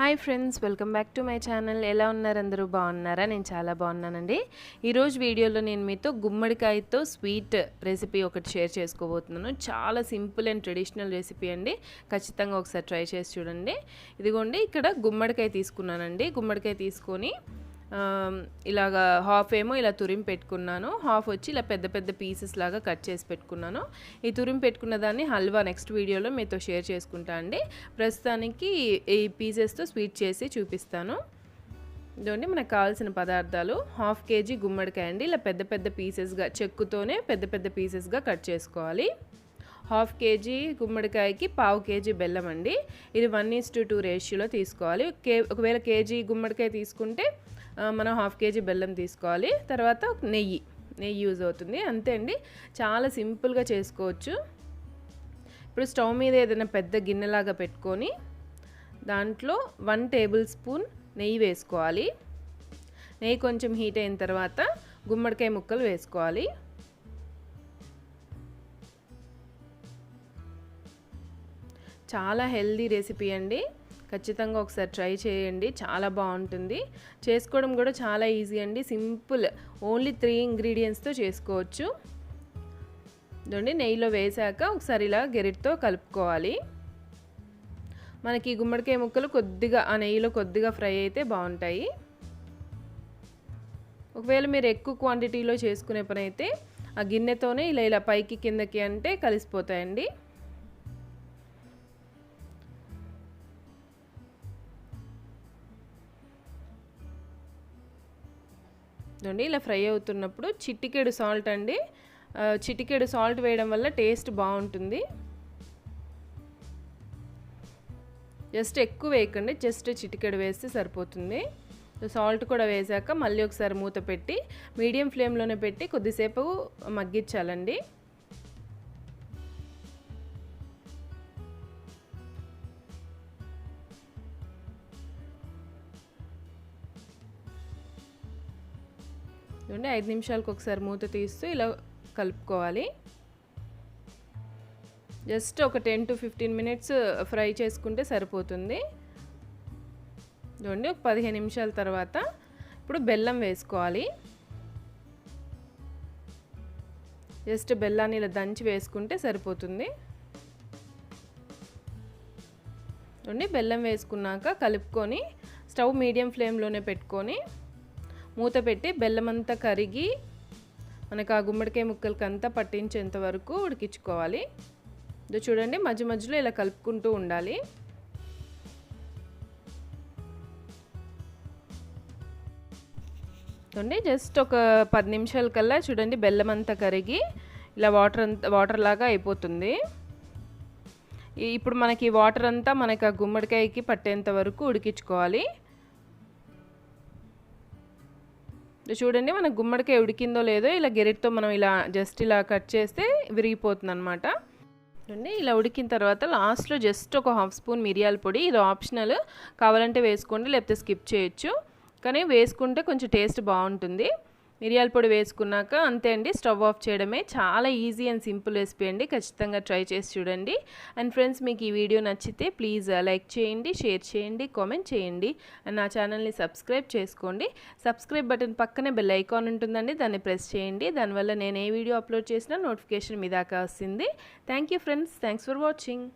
Hi friends, welcome back to my channel. ఎలా ఉన్నారు? అందరూ బాగున్నారా? నేను చాలా బాగున్నానండి. ఈరోజు వీడియోలో నేను మీతో గుమ్మడికాయతో స్వీట్ రెసిపీ ఒకటి షేర్ చేసుకోబోతున్నాను. చాలా సింపుల్ అండ్ ట్రెడిషనల్ రెసిపీ అండి. ఖచ్చితంగా ఒకసారి ట్రై చేసి చూడండి. ఇదిగోండి, ఇక్కడ గుమ్మడికాయ తీసుకున్నానండి. గుమ్మడికాయ తీసుకొని ఇలాగా హాఫ్ ఏమో ఇలా తురిమి పెట్టుకున్నాను, హాఫ్ వచ్చి ఇలా పెద్ద పెద్ద పీసెస్ లాగా కట్ చేసి పెట్టుకున్నాను. ఈ తురిమి పెట్టుకున్న దాన్ని హల్వా నెక్స్ట్ వీడియోలో మీతో షేర్ చేసుకుంటా అండి. ప్రస్తుతానికి ఈ పీసెస్తో స్వీట్ చేసి చూపిస్తాను. ఇదండి మనకు కావాల్సిన పదార్థాలు. హాఫ్ కేజీ గుమ్మడికాయ అండి. ఇలా పెద్ద పెద్ద పీసెస్గా, చెక్కుతోనే పెద్ద పెద్ద పీసెస్గా కట్ చేసుకోవాలి. హాఫ్ కేజీ గుమ్మడికాయకి పావు కేజీ బెల్లం అండి. ఇది 1:2 రేషియోలో తీసుకోవాలి. ఒకవేళ కేజీ గుమ్మడికాయ తీసుకుంటే మనం హాఫ్ కేజీ బెల్లం తీసుకోవాలి. తర్వాత నెయ్యి యూజ్ అవుతుంది. అంతే అండి, చాలా సింపుల్గా చేసుకోవచ్చు. ఇప్పుడు స్టవ్ మీద ఏదైనా పెద్ద గిన్నెలాగా పెట్టుకొని దాంట్లో 1 టేబుల్ స్పూన్ నెయ్యి వేసుకోవాలి. నెయ్యి కొంచెం హీట్ అయిన తర్వాత గుమ్మడికాయ ముక్కలు వేసుకోవాలి. చాలా హెల్దీ రెసిపీ అండి. ఖచ్చితంగా ఒకసారి ట్రై చేయండి, చాలా బాగుంటుంది. చేసుకోవడం కూడా చాలా ఈజీ అండి, సింపుల్. ఓన్లీ 3 ఇంగ్రీడియంట్స్తో చేసుకోవచ్చు. ఇదండి, నెయ్యిలో వేసాక ఒకసారి ఇలా గెరిటితో కలుపుకోవాలి. మనకి గుమ్మడికాయ ముక్కలు కొద్దిగా ఆ నెయ్యిలో కొద్దిగా ఫ్రై అయితే బాగుంటాయి. ఒకవేళ మీరు ఎక్కువ క్వాంటిటీలో చేసుకునే పని అయితే ఆ గిన్నెతోనే ఇలా పైకి కిందకి అంటే కలిసిపోతాయండి. చూడండి, ఇలా ఫ్రై అవుతున్నప్పుడు చిటికెడు సాల్ట్ అండి. చిటికెడు సాల్ట్ వేయడం వల్ల టేస్ట్ బాగుంటుంది. జస్ట్ ఎక్కువ వేయకండి, జస్ట్ చిటికెడు వేస్తే సరిపోతుంది. సాల్ట్ కూడా వేసాక మళ్ళీ ఒకసారి మూత పెట్టి మీడియం ఫ్లేమ్లోనే పెట్టి కొద్దిసేపు మగ్గించాలండి. చూడండి, 5 నిమిషాలకు ఒకసారి మూత తీస్తూ ఇలా కలుపుకోవాలి. జస్ట్ ఒక 10 to 15 మినిట్స్ ఫ్రై చేసుకుంటే సరిపోతుంది. చూడండి, ఒక 15 నిమిషాల తర్వాత ఇప్పుడు బెల్లం వేసుకోవాలి. జస్ట్ బెల్లాన్ని ఇలా దంచి వేసుకుంటే సరిపోతుంది. చూడండి, బెల్లం వేసుకున్నాక కలుపుకొని స్టవ్ మీడియం ఫ్లేమ్లోనే పెట్టుకొని మూత పెట్టి బెల్లం అంతా కరిగి మనకు ఆ గుమ్మడికాయ ముక్కలకి అంతా పట్టించేంత వరకు ఉడికించుకోవాలి. ఇది చూడండి, మధ్య మధ్యలో ఇలా కలుపుకుంటూ ఉండాలి. చూడండి, జస్ట్ ఒక 10 నిమిషాల కల్లా చూడండి బెల్లం అంతా కరిగి ఇలా వాటర్ లాగా అయిపోతుంది. ఇప్పుడు మనకి వాటర్ అంతా మనకి ఆ గుమ్మడికాయకి పట్టేంత వరకు ఉడికించుకోవాలి. చూడండి, మన గుమ్మడికాయ ఉడికిందో లేదో ఇలా గెరిటితో మనం ఇలా జస్ట్ ఇలా కట్ చేస్తే విరిగిపోతుంది అనమాట. చూడండి, ఇలా ఉడికిన తర్వాత లాస్ట్లో జస్ట్ ఒక హాఫ్ స్పూన్ మిరియాల పొడి. ఇది ఆప్షనల్, కావాలంటే వేసుకోండి లేకపోతే స్కిప్ చేయొచ్చు, కానీ వేసుకుంటే కొంచెం టేస్ట్ బాగుంటుంది. మిరియాల పొడి వేసుకున్నాక అంతే అండి, స్టవ్ ఆఫ్ చేయడమే. చాలా ఈజీ అండ్ సింపుల్ రెసిపీ అండి. ఖచ్చితంగా ట్రై చేసి చూడండి. అండ్ ఫ్రెండ్స్, మీకు ఈ వీడియో నచ్చితే ప్లీజ్ లైక్ చేయండి, షేర్ చేయండి, కామెంట్ చేయండి. అండ్ నా ఛానల్ని సబ్స్క్రైబ్ చేసుకోండి. సబ్స్క్రైబ్ బటన్ పక్కనే బెల్ ఐకాన్ ఉంటుందండి, దాన్ని ప్రెస్ చేయండి. దానివల్ల నేను ఏ వీడియో అప్లోడ్ చేసినా నోటిఫికేషన్ మీ దాకా వస్తుంది. Thank you friends, thanks for watching.